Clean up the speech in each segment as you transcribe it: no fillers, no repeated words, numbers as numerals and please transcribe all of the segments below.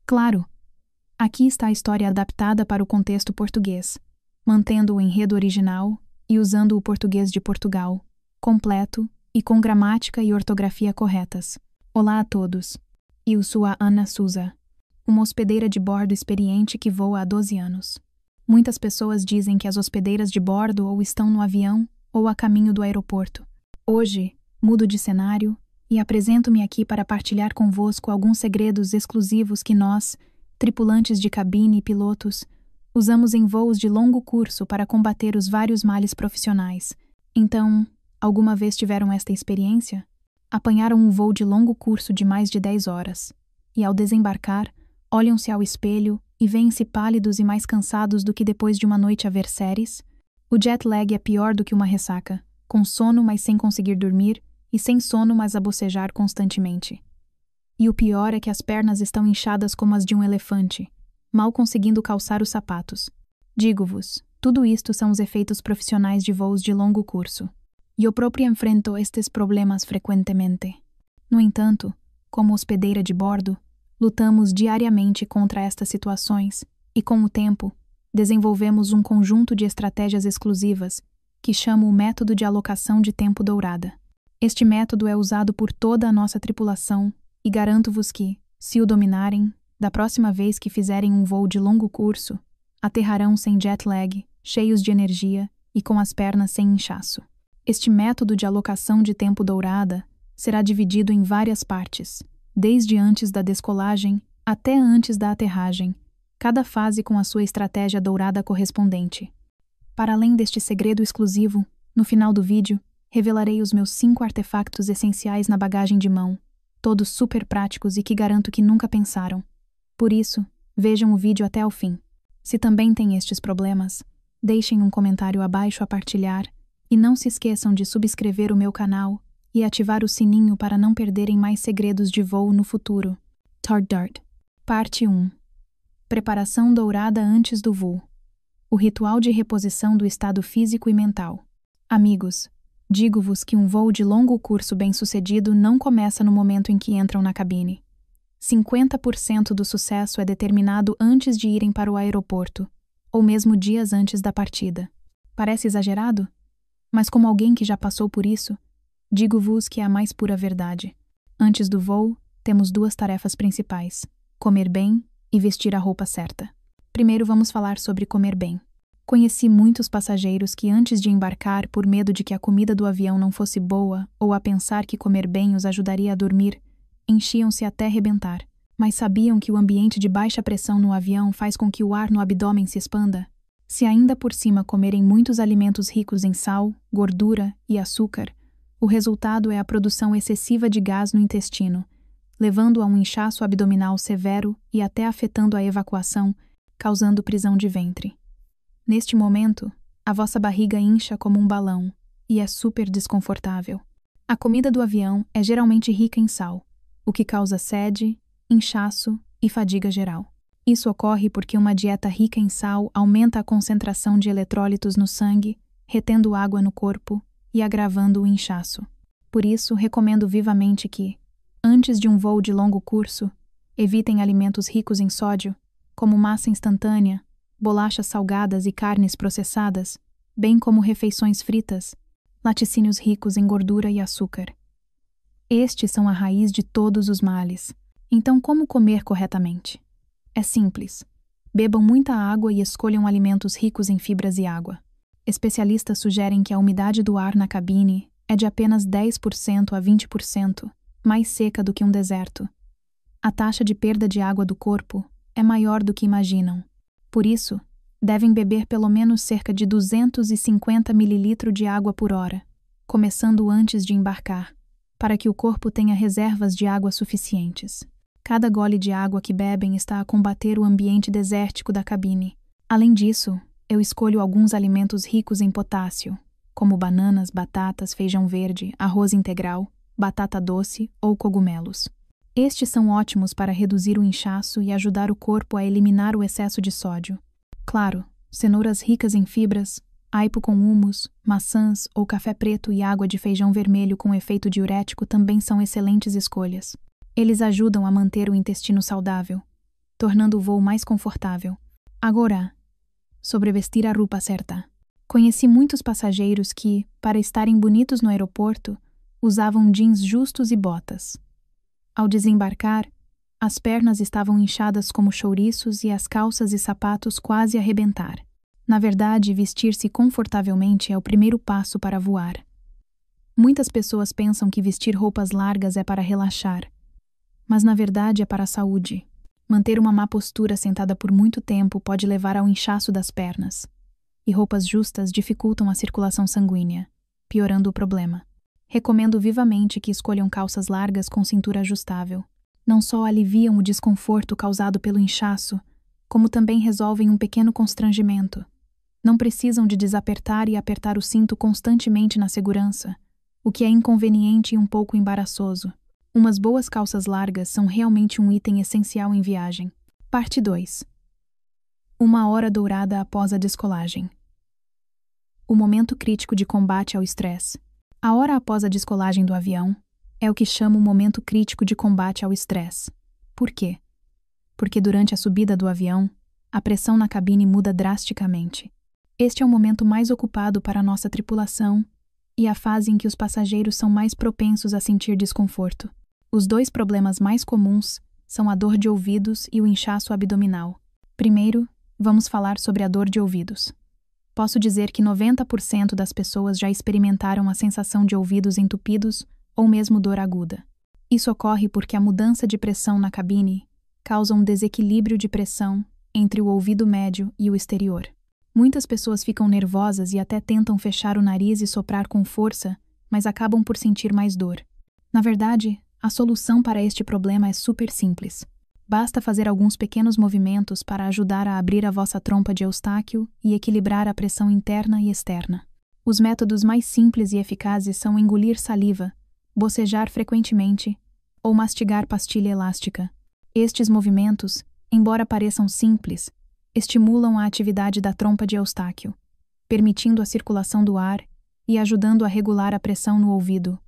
Claro, aqui está a história adaptada para o contexto português, mantendo o enredo original e usando o português de Portugal, completo e com gramática e ortografia corretas. Olá a todos. Eu sou a Ana Souza, uma hospedeira de bordo experiente que voa há 12 anos. Muitas pessoas dizem que as hospedeiras de bordo ou estão no avião ou a caminho do aeroporto. Hoje, mudo de cenário e apresento-me aqui para partilhar convosco alguns segredos exclusivos que nós, tripulantes de cabine e pilotos, usamos em voos de longo curso para combater os vários males profissionais. Então, alguma vez tiveram esta experiência? Apanharam um voo de longo curso de mais de 10 horas e, ao desembarcar, olham-se ao espelho e veem-se pálidos e mais cansados do que depois de uma noite a ver séries? O jet lag é pior do que uma ressaca, com sono mas sem conseguir dormir e sem sono mas a bocejar constantemente. E o pior é que as pernas estão inchadas como as de um elefante, mal conseguindo calçar os sapatos. Digo-vos, tudo isto são os efeitos profissionais de voos de longo curso. Eu própria enfrento estes problemas frequentemente. No entanto, como hospedeira de bordo, lutamos diariamente contra estas situações e, com o tempo, desenvolvemos um conjunto de estratégias exclusivas que chamo o método de alocação de tempo dourada. Este método é usado por toda a nossa tripulação e garanto-vos que, se o dominarem, da próxima vez que fizerem um voo de longo curso, aterrarão sem jet lag, cheios de energia e com as pernas sem inchaço. Este método de alocação de tempo dourada será dividido em várias partes, desde antes da descolagem até antes da aterragem, cada fase com a sua estratégia dourada correspondente. Para além deste segredo exclusivo, no final do vídeo, revelarei os meus 5 artefactos essenciais na bagagem de mão, todos super práticos e que garanto que nunca pensaram. Por isso, vejam o vídeo até ao fim. Se também têm estes problemas, deixem um comentário abaixo a partilhar e não se esqueçam de subscrever o meu canal e ativar o sininho para não perderem mais segredos de voo no futuro. Dart. Parte 1. Preparação dourada antes do voo. O ritual de reposição do estado físico e mental. Amigos, digo-vos que um voo de longo curso bem-sucedido não começa no momento em que entram na cabine. 50% do sucesso é determinado antes de irem para o aeroporto, ou mesmo dias antes da partida. Parece exagerado? Mas como alguém que já passou por isso, digo-vos que é a mais pura verdade. Antes do voo, temos 2 tarefas principais: comer bem e vestir a roupa certa. Primeiro vamos falar sobre comer bem. Conheci muitos passageiros que antes de embarcar, por medo de que a comida do avião não fosse boa ou a pensar que comer bem os ajudaria a dormir, enchiam-se até rebentar. Mas sabiam que o ambiente de baixa pressão no avião faz com que o ar no abdômen se expanda? Se ainda por cima comerem muitos alimentos ricos em sal, gordura e açúcar, o resultado é a produção excessiva de gás no intestino, levando a um inchaço abdominal severo e até afetando a evacuação, causando prisão de ventre. Neste momento, a vossa barriga incha como um balão e é super desconfortável. A comida do avião é geralmente rica em sal, o que causa sede, inchaço e fadiga geral. Isso ocorre porque uma dieta rica em sal aumenta a concentração de eletrólitos no sangue, retendo água no corpo e agravando o inchaço. Por isso, recomendo vivamente que, antes de um voo de longo curso, evitem alimentos ricos em sódio, como massa instantânea, bolachas salgadas e carnes processadas, bem como refeições fritas, laticínios ricos em gordura e açúcar. Estes são a raiz de todos os males. Então, como comer corretamente? É simples. Bebam muita água e escolham alimentos ricos em fibras e água. Especialistas sugerem que a umidade do ar na cabine é de apenas 10% a 20%, mais seca do que um deserto. A taxa de perda de água do corpo é maior do que imaginam. Por isso, devem beber pelo menos cerca de 250 ml de água por hora, começando antes de embarcar, para que o corpo tenha reservas de água suficientes. Cada gole de água que bebem está a combater o ambiente desértico da cabine. Além disso, eu escolho alguns alimentos ricos em potássio, como bananas, batatas, feijão verde, arroz integral, batata doce ou cogumelos. Estes são ótimos para reduzir o inchaço e ajudar o corpo a eliminar o excesso de sódio. Claro, cenouras ricas em fibras, aipo com humus, maçãs ou café preto e água de feijão vermelho com efeito diurético também são excelentes escolhas. Eles ajudam a manter o intestino saudável. tornando o voo mais confortável. Agora, sobre vestir a roupa certa. Conheci muitos passageiros que, para estarem bonitos no aeroporto, usavam jeans justos e botas. Ao desembarcar, as pernas estavam inchadas como chouriços e as calças e sapatos quase a arrebentar. Na verdade, vestir-se confortavelmente é o primeiro passo para voar. Muitas pessoas pensam que vestir roupas largas é para relaxar, mas na verdade é para a saúde. Manter uma má postura sentada por muito tempo pode levar ao inchaço das pernas, e roupas justas dificultam a circulação sanguínea, piorando o problema. Recomendo vivamente que escolham calças largas com cintura ajustável. Não só aliviam o desconforto causado pelo inchaço, como também resolvem um pequeno constrangimento. Não precisam de desapertar e apertar o cinto constantemente na segurança, o que é inconveniente e um pouco embaraçoso. Umas boas calças largas são realmente um item essencial em viagem. Parte 2. Uma hora dourada após a descolagem. O momento crítico de combate ao estresse. A hora após a descolagem do avião é o que chamo o momento crítico de combate ao estresse. Por quê? Porque durante a subida do avião, a pressão na cabine muda drasticamente. Este é o momento mais ocupado para a nossa tripulação e a fase em que os passageiros são mais propensos a sentir desconforto. Os dois problemas mais comuns são a dor de ouvidos e o inchaço abdominal. Primeiro, vamos falar sobre a dor de ouvidos. Posso dizer que 90% das pessoas já experimentaram a sensação de ouvidos entupidos ou mesmo dor aguda. Isso ocorre porque a mudança de pressão na cabine causa um desequilíbrio de pressão entre o ouvido médio e o exterior. Muitas pessoas ficam nervosas e até tentam fechar o nariz e soprar com força, mas acabam por sentir mais dor. Na verdade, a solução para este problema é super simples. Basta fazer alguns pequenos movimentos para ajudar a abrir a vossa trompa de Eustáquio e equilibrar a pressão interna e externa. Os métodos mais simples e eficazes são engolir saliva, bocejar frequentemente ou mastigar pastilha elástica. Estes movimentos, embora pareçam simples, estimulam a atividade da trompa de Eustáquio, permitindo a circulação do ar e ajudando a regular a pressão no ouvido,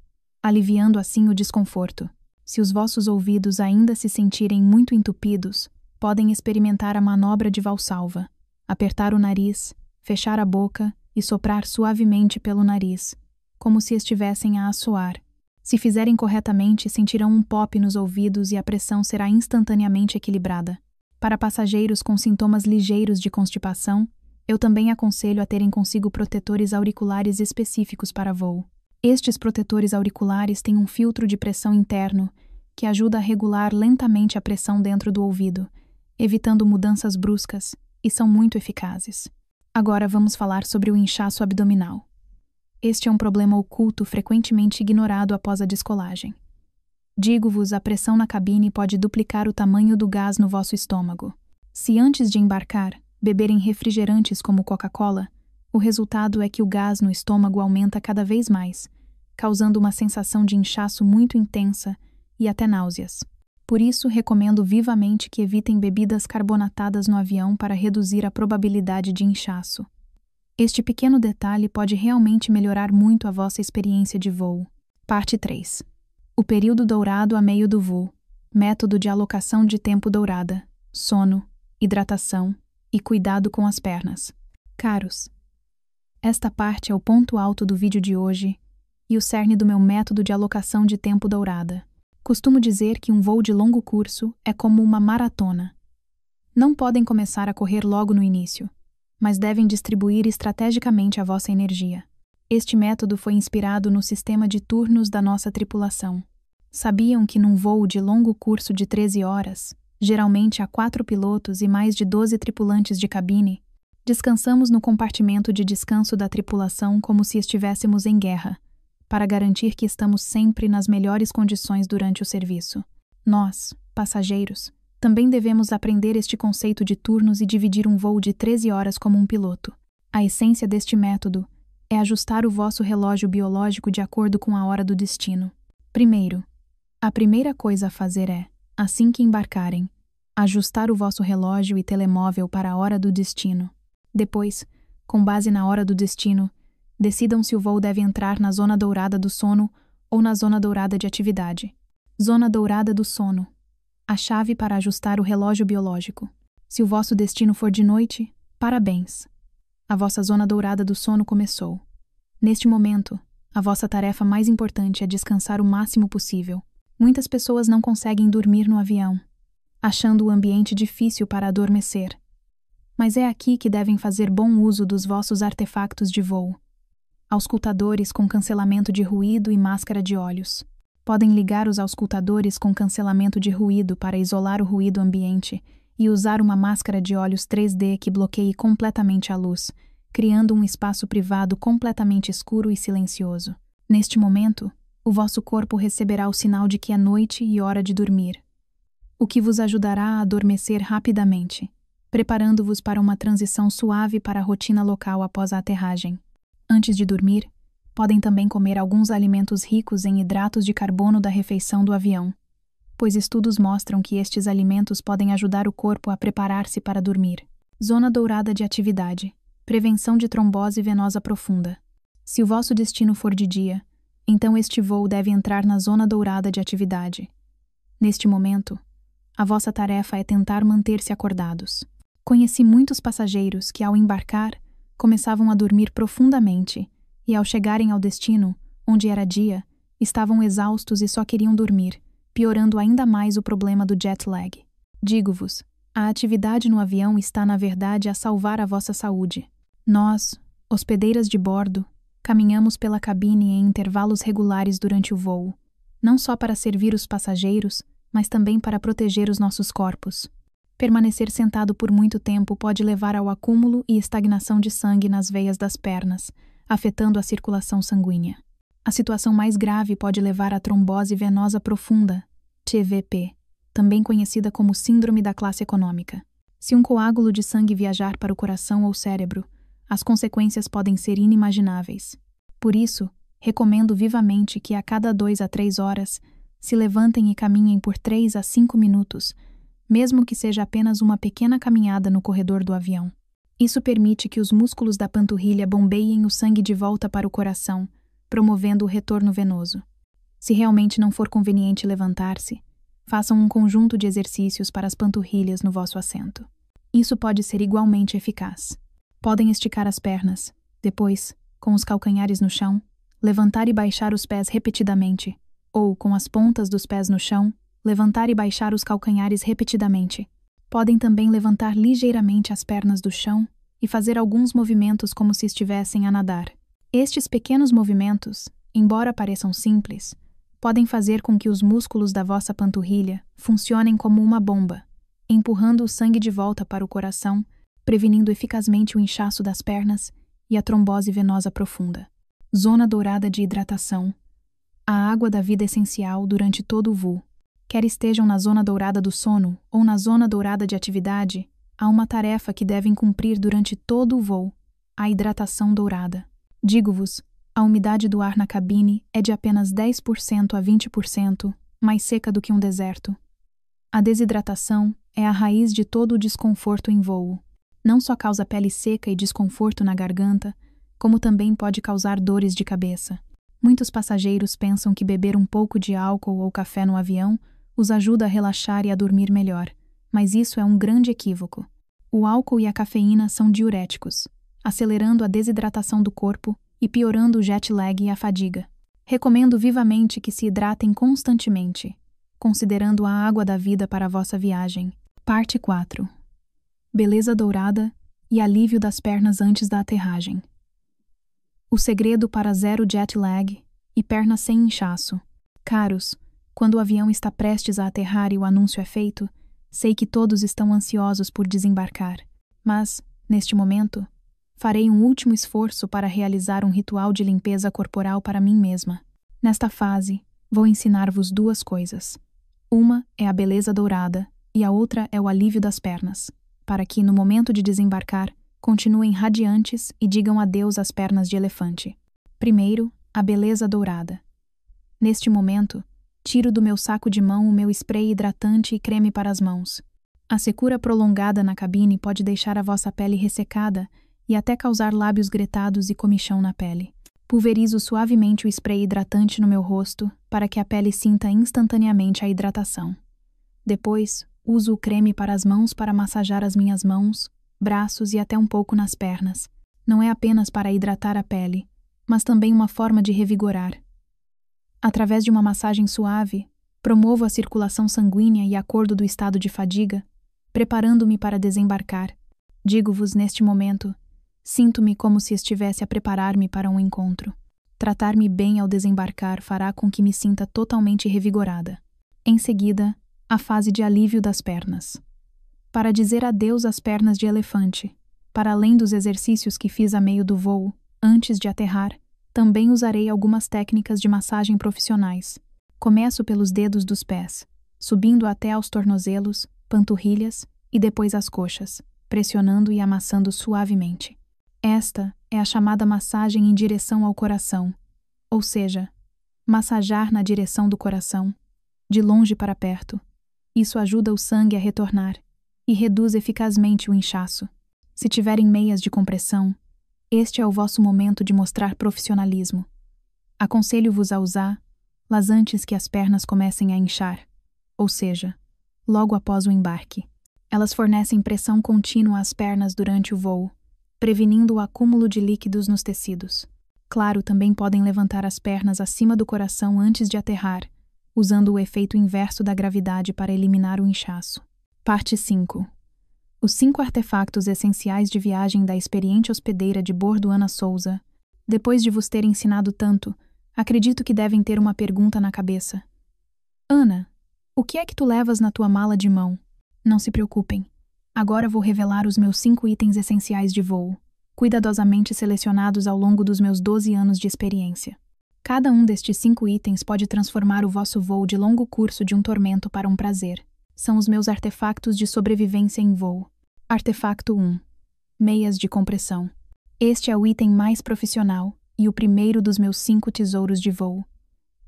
aliviando assim o desconforto. Se os vossos ouvidos ainda se sentirem muito entupidos, podem experimentar a manobra de Valsalva, apertar o nariz, fechar a boca e soprar suavemente pelo nariz, como se estivessem a assoar. Se fizerem corretamente, sentirão um pop nos ouvidos e a pressão será instantaneamente equilibrada. Para passageiros com sintomas ligeiros de constipação, eu também aconselho a terem consigo protetores auriculares específicos para voo. Estes protetores auriculares têm um filtro de pressão interno que ajuda a regular lentamente a pressão dentro do ouvido, evitando mudanças bruscas, e são muito eficazes. Agora vamos falar sobre o inchaço abdominal. Este é um problema oculto frequentemente ignorado após a descolagem. Digo-vos, a pressão na cabine pode duplicar o tamanho do gás no vosso estômago. Se antes de embarcar, beberem refrigerantes como Coca-Cola, o resultado é que o gás no estômago aumenta cada vez mais, causando uma sensação de inchaço muito intensa e até náuseas. Por isso, recomendo vivamente que evitem bebidas carbonatadas no avião para reduzir a probabilidade de inchaço. Este pequeno detalhe pode realmente melhorar muito a vossa experiência de voo. Parte 3. O período dourado a meio do voo. Método de alocação de tempo dourada. Sono, hidratação e cuidado com as pernas. Caros, esta parte é o ponto alto do vídeo de hoje e o cerne do meu método de alocação de tempo dourada. Costumo dizer que um voo de longo curso é como uma maratona. Não podem começar a correr logo no início, mas devem distribuir estrategicamente a vossa energia. Este método foi inspirado no sistema de turnos da nossa tripulação. Sabiam que num voo de longo curso de 13 horas, geralmente há 4 pilotos e mais de 12 tripulantes de cabine, descansamos no compartimento de descanso da tripulação como se estivéssemos em guerra, para garantir que estamos sempre nas melhores condições durante o serviço. Nós, passageiros, também devemos aprender este conceito de turnos e dividir um voo de 13 horas como um piloto. A essência deste método é ajustar o vosso relógio biológico de acordo com a hora do destino. Primeiro, a primeira coisa a fazer é, assim que embarcarem, ajustar o vosso relógio e telemóvel para a hora do destino. Depois, com base na hora do destino, decidam se o voo deve entrar na zona dourada do sono ou na zona dourada de atividade. Zona dourada do sono. a chave para ajustar o relógio biológico. Se o vosso destino for de noite, parabéns! A vossa zona dourada do sono começou. Neste momento, a vossa tarefa mais importante é descansar o máximo possível. Muitas pessoas não conseguem dormir no avião, achando o ambiente difícil para adormecer. Mas é aqui que devem fazer bom uso dos vossos artefactos de voo. Auscultadores com cancelamento de ruído e máscara de olhos. Podem ligar os auscultadores com cancelamento de ruído para isolar o ruído ambiente e usar uma máscara de olhos 3D que bloqueie completamente a luz, criando um espaço privado completamente escuro e silencioso. Neste momento, o vosso corpo receberá o sinal de que é noite e hora de dormir, o que vos ajudará a adormecer rapidamente, preparando-vos para uma transição suave para a rotina local após a aterragem. Antes de dormir, podem também comer alguns alimentos ricos em hidratos de carbono da refeição do avião, pois estudos mostram que estes alimentos podem ajudar o corpo a preparar-se para dormir. Zona dourada de atividade. Prevenção de trombose venosa profunda. Se o vosso destino for de dia, então este voo deve entrar na zona dourada de atividade. Neste momento, a vossa tarefa é tentar manter-se acordados. Conheci muitos passageiros que, ao embarcar, começavam a dormir profundamente e, ao chegarem ao destino, onde era dia, estavam exaustos e só queriam dormir, piorando ainda mais o problema do jet lag. Digo-vos, a atividade no avião está, na verdade, a salvar a vossa saúde. Nós, hospedeiras de bordo, caminhamos pela cabine em intervalos regulares durante o voo, não só para servir os passageiros, mas também para proteger os nossos corpos. Permanecer sentado por muito tempo pode levar ao acúmulo e estagnação de sangue nas veias das pernas, afetando a circulação sanguínea. A situação mais grave pode levar à trombose venosa profunda, TVP, também conhecida como síndrome da classe econômica. Se um coágulo de sangue viajar para o coração ou cérebro, as consequências podem ser inimagináveis. Por isso, recomendo vivamente que a cada 2 a 3 horas se levantem e caminhem por 3 a 5 minutos, mesmo que seja apenas uma pequena caminhada no corredor do avião. Isso permite que os músculos da panturrilha bombeiem o sangue de volta para o coração, promovendo o retorno venoso. Se realmente não for conveniente levantar-se, façam um conjunto de exercícios para as panturrilhas no vosso assento. Isso pode ser igualmente eficaz. Podem esticar as pernas, depois, com os calcanhares no chão, levantar e baixar os pés repetidamente, ou, com as pontas dos pés no chão, levantar e baixar os calcanhares repetidamente. Podem também levantar ligeiramente as pernas do chão e fazer alguns movimentos como se estivessem a nadar. Estes pequenos movimentos, embora pareçam simples, podem fazer com que os músculos da vossa panturrilha funcionem como uma bomba, empurrando o sangue de volta para o coração, prevenindo eficazmente o inchaço das pernas e a trombose venosa profunda. Zona dourada de hidratação. A água da vida essencial durante todo o voo. Quer estejam na zona dourada do sono ou na zona dourada de atividade, há uma tarefa que devem cumprir durante todo o voo: a hidratação dourada. Digo-vos, a umidade do ar na cabine é de apenas 10% a 20% mais seca do que um deserto. A desidratação é a raiz de todo o desconforto em voo. Não só causa pele seca e desconforto na garganta, como também pode causar dores de cabeça. Muitos passageiros pensam que beber um pouco de álcool ou café no avião os ajuda a relaxar e a dormir melhor, mas isso é um grande equívoco. O álcool e a cafeína são diuréticos, acelerando a desidratação do corpo e piorando o jet lag e a fadiga. Recomendo vivamente que se hidratem constantemente, considerando a água da vida para a vossa viagem. Parte 4. Beleza dourada e alívio das pernas antes da aterragem. O segredo para zero jet lag e pernas sem inchaço. Caros, quando o avião está prestes a aterrar e o anúncio é feito, sei que todos estão ansiosos por desembarcar, mas, neste momento, farei um último esforço para realizar um ritual de limpeza corporal para mim mesma. Nesta fase, vou ensinar-vos 2 coisas. Uma é a beleza dourada e a outra é o alívio das pernas, para que, no momento de desembarcar, continuem radiantes e digam adeus às pernas de elefante. Primeiro, a beleza dourada. Neste momento, tiro do meu saco de mão o meu spray hidratante e creme para as mãos. A secura prolongada na cabine pode deixar a vossa pele ressecada e até causar lábios gretados e comichão na pele. Pulverizo suavemente o spray hidratante no meu rosto para que a pele sinta instantaneamente a hidratação. Depois, uso o creme para as mãos para massajar as minhas mãos, braços e até um pouco nas pernas. Não é apenas para hidratar a pele, mas também uma forma de revigorar. Através de uma massagem suave, promovo a circulação sanguínea e acordo do estado de fadiga, preparando-me para desembarcar. Digo-vos neste momento, sinto-me como se estivesse a preparar-me para um encontro. Tratar-me bem ao desembarcar fará com que me sinta totalmente revigorada. Em seguida, a fase de alívio das pernas. Para dizer adeus às pernas de elefante, para além dos exercícios que fiz a meio do voo, antes de aterrar, também usarei algumas técnicas de massagem profissionais. Começo pelos dedos dos pés, subindo até aos tornozelos, panturrilhas e depois as coxas, pressionando e amassando suavemente. Esta é a chamada massagem em direção ao coração, ou seja, massajar na direção do coração, de longe para perto. Isso ajuda o sangue a retornar e reduz eficazmente o inchaço. Se tiverem meias de compressão, este é o vosso momento de mostrar profissionalismo. Aconselho-vos a usá-las antes que as pernas comecem a inchar, ou seja, logo após o embarque. Elas fornecem pressão contínua às pernas durante o voo, prevenindo o acúmulo de líquidos nos tecidos. Claro, também podem levantar as pernas acima do coração antes de aterrar, usando o efeito inverso da gravidade para eliminar o inchaço. Parte 5. Os 5 artefactos essenciais de viagem da experiente hospedeira de bordo Ana Souza. Depois de vos ter ensinado tanto, acredito que devem ter uma pergunta na cabeça. Ana, o que é que tu levas na tua mala de mão? Não se preocupem. Agora vou revelar os meus 5 itens essenciais de voo, cuidadosamente selecionados ao longo dos meus 12 anos de experiência. Cada um destes 5 itens pode transformar o vosso voo de longo curso de um tormento para um prazer. São os meus artefactos de sobrevivência em voo. Artefacto 1. Meias de compressão. Este é o item mais profissional e o primeiro dos meus 5 tesouros de voo.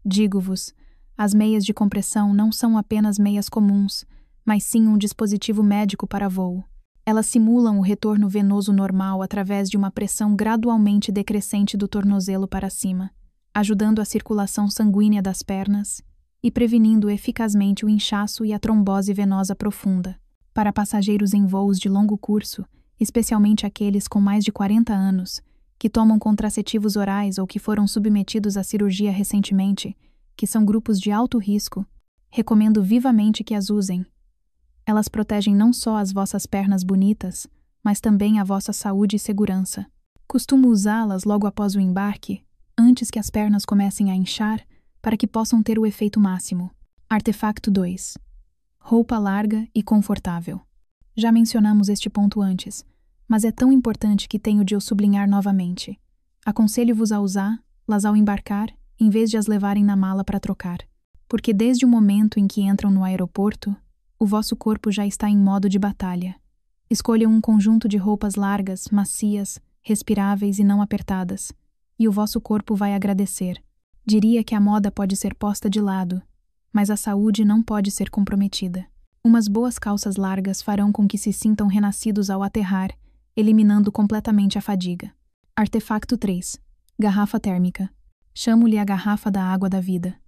Digo-vos, as meias de compressão não são apenas meias comuns, mas sim um dispositivo médico para voo. Elas simulam o retorno venoso normal através de uma pressão gradualmente decrescente do tornozelo para cima, ajudando a circulação sanguínea das pernas e prevenindo eficazmente o inchaço e a trombose venosa profunda. Para passageiros em voos de longo curso, especialmente aqueles com mais de 40 anos, que tomam contraceptivos orais ou que foram submetidos à cirurgia recentemente, que são grupos de alto risco, recomendo vivamente que as usem. Elas protegem não só as vossas pernas bonitas, mas também a vossa saúde e segurança. Costumo usá-las logo após o embarque, antes que as pernas comecem a inchar, para que possam ter o efeito máximo. Artefacto 2. Roupa larga e confortável. Já mencionamos este ponto antes, mas é tão importante que tenho de o sublinhar novamente. Aconselho-vos a usá-las ao embarcar, em vez de as levarem na mala para trocar. Porque desde o momento em que entram no aeroporto, o vosso corpo já está em modo de batalha. Escolham um conjunto de roupas largas, macias, respiráveis e não apertadas, e o vosso corpo vai agradecer. Diria que a moda pode ser posta de lado, mas a saúde não pode ser comprometida. Umas boas calças largas farão com que se sintam renascidos ao aterrar, eliminando completamente a fadiga. Artefacto 3. Garrafa térmica. Chamo-lhe a garrafa da água da vida.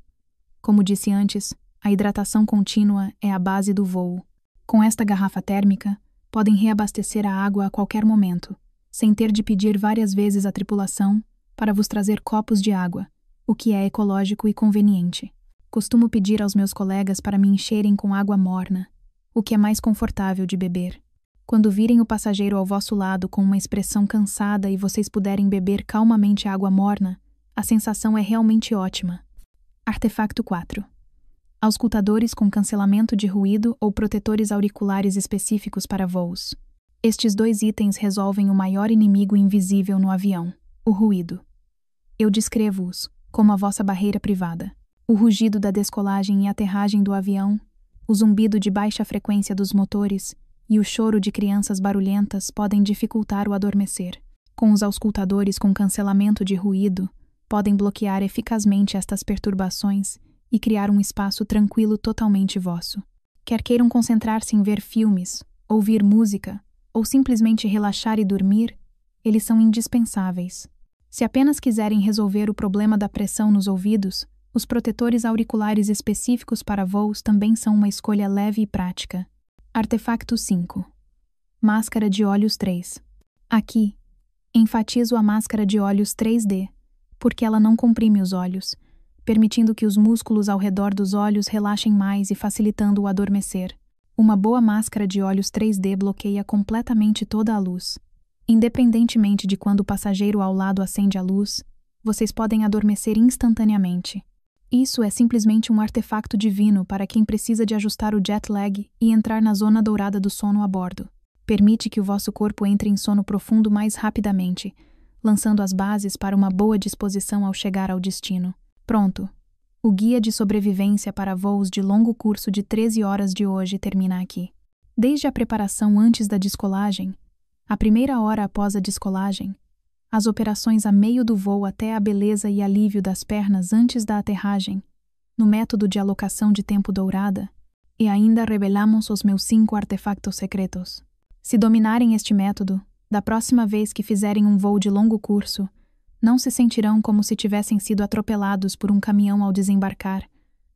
Como disse antes, a hidratação contínua é a base do voo. Com esta garrafa térmica, podem reabastecer a água a qualquer momento, sem ter de pedir várias vezes à tripulação para vos trazer copos de água, o que é ecológico e conveniente. Costumo pedir aos meus colegas para me encherem com água morna, o que é mais confortável de beber. Quando virem o passageiro ao vosso lado com uma expressão cansada e vocês puderem beber calmamente a água morna, a sensação é realmente ótima. Artefacto 4. Auscultadores com cancelamento de ruído ou protetores auriculares específicos para voos. Estes 2 itens resolvem o maior inimigo invisível no avião, o ruído. Eu descrevo-os como a vossa barreira privada. O rugido da descolagem e aterragem do avião, o zumbido de baixa frequência dos motores e o choro de crianças barulhentas podem dificultar o adormecer. Com os auscultadores com cancelamento de ruído, podem bloquear eficazmente estas perturbações e criar um espaço tranquilo totalmente vosso. Quer queiram concentrar-se em ver filmes, ouvir música ou simplesmente relaxar e dormir, eles são indispensáveis. Se apenas quiserem resolver o problema da pressão nos ouvidos, Os protetores auriculares específicos para voos também são uma escolha leve e prática. Artefacto 5. Máscara de olhos 3. Aqui, enfatizo a máscara de olhos 3D, porque ela não comprime os olhos, permitindo que os músculos ao redor dos olhos relaxem mais e facilitando o adormecer. Uma boa máscara de olhos 3D bloqueia completamente toda a luz. Independentemente de quando o passageiro ao lado acende a luz, vocês podem adormecer instantaneamente. Isso é simplesmente um artefacto divino para quem precisa de ajustar o jet lag e entrar na zona dourada do sono a bordo. Permite que o vosso corpo entre em sono profundo mais rapidamente, lançando as bases para uma boa disposição ao chegar ao destino. Pronto! O guia de sobrevivência para voos de longo curso de 13 horas de hoje termina aqui. Desde a preparação antes da descolagem, a primeira hora após a descolagem, as operações a meio do voo até a beleza e alívio das pernas antes da aterragem, no método de alocação de tempo dourada, e ainda revelamos os meus 5 artefactos secretos. Se dominarem este método, da próxima vez que fizerem um voo de longo curso, não se sentirão como se tivessem sido atropelados por um caminhão ao desembarcar,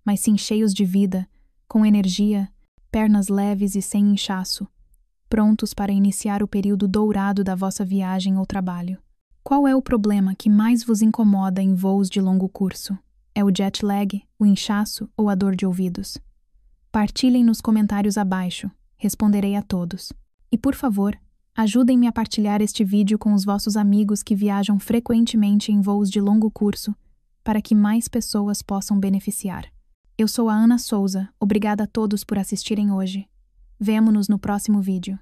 mas sim cheios de vida, com energia, pernas leves e sem inchaço, prontos para iniciar o período dourado da vossa viagem ou trabalho. Qual é o problema que mais vos incomoda em voos de longo curso? É o jet lag, o inchaço ou a dor de ouvidos? Partilhem nos comentários abaixo, responderei a todos. E por favor, ajudem-me a partilhar este vídeo com os vossos amigos que viajam frequentemente em voos de longo curso, para que mais pessoas possam beneficiar. Eu sou a Ana Souza, obrigada a todos por assistirem hoje. Vemo-nos no próximo vídeo.